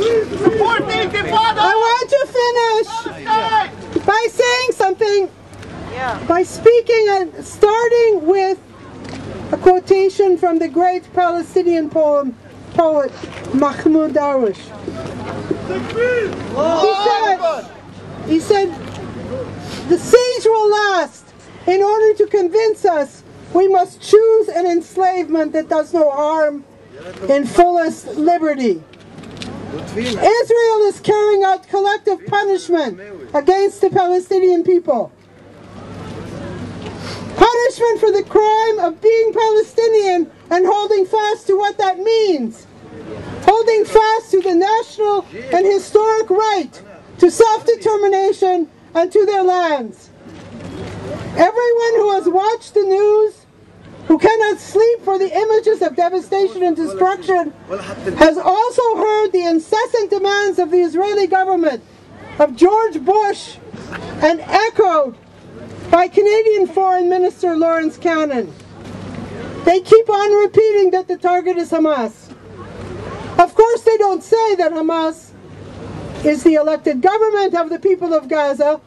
I want to finish by saying something, by speaking and starting with a quotation from the great Palestinian poet Mahmoud Darwish. He said, "The siege will last. In order to convince us, we must choose an enslavement that does no harm in fullest liberty." Israel is carrying out collective punishment against the Palestinian people. Punishment for the crime of being Palestinian and holding fast to what that means. Holding fast to the national and historic right to self-determination and to their lands. Everyone who has watched the news, who cannot sleep for the images of devastation and destruction, has also heard the incessant demands of the Israeli government, of George Bush, and echoed by Canadian Foreign Minister Lawrence Cannon. They keep on repeating that the target is Hamas. Of course they don't say that Hamas is the elected government of the people of Gaza,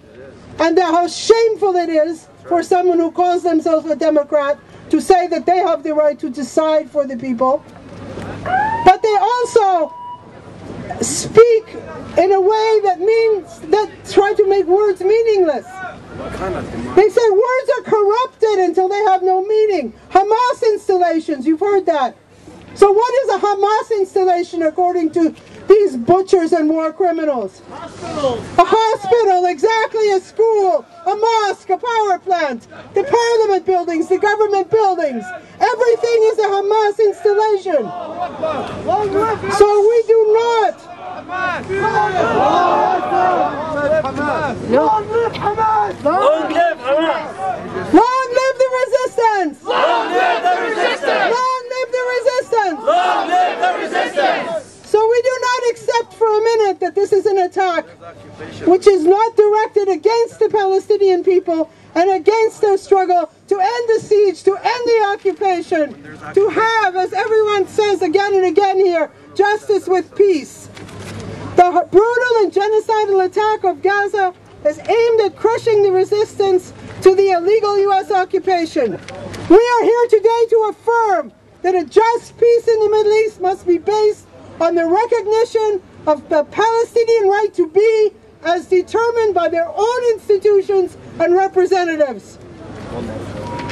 and that how shameful it is for someone who calls themselves a Democrat to say that they have the right to decide for the people. But they also speak in a way that try to make words meaningless. They say words are corrupted until they have no meaning. Hamas installations, you've heard that. So what is a Hamas installation according to these butchers and war criminals? A hospital, exactly, a school, a mosque, a power plant, the parliament buildings, the government buildings. Everything is a Hamas installation. So we do not. Long live Hamas! Long live Hamas! Long live the resistance! Long live the resistance! Long live the resistance! Long live the resistance! So we do not accept for a minute that this is an attack which is not directed against the Palestinian people and against their struggle to end the siege, to end the occupation, to have, as everyone says again and again here, justice with peace. The brutal and genocidal attack of Gaza is aimed at crushing the resistance to the illegal U.S. occupation. We are here today to affirm that a just peace in the Middle East must be based on the recognition of the Palestinian right to be as determined by their own institutions and representatives.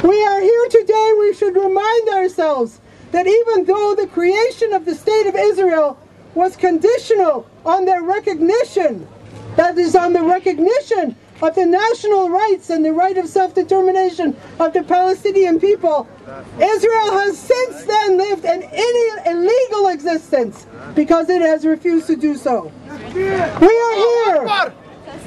We are here today, we should remind ourselves that even though the creation of the State of Israel was conditional on their recognition, that is, on the recognition of the national rights and the right of self-determination of the Palestinian people, Israel has since then lived an illegal existence because it has refused to do so. We are here.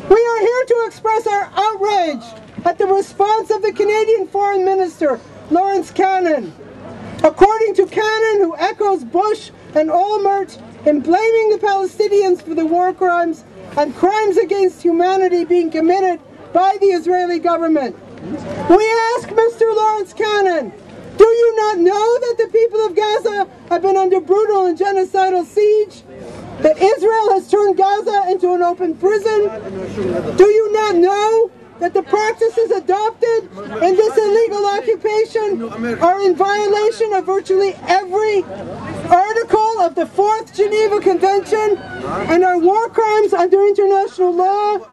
We are here to express our outrage at the response of the Canadian Foreign Minister, Lawrence Cannon. According to Cannon, who echoes Bush and Olmert in blaming the Palestinians for the war crimes and crimes against humanity being committed by the Israeli government. We ask Mr. Lawrence Cannon, do you not know that the people of Gaza have been under brutal and genocidal siege? That Israel has turned Gaza into an open prison? Do you not know that the practices adopted in this illegal occupation are in violation of virtually every article of the 4th Geneva Convention and are war crimes under international law?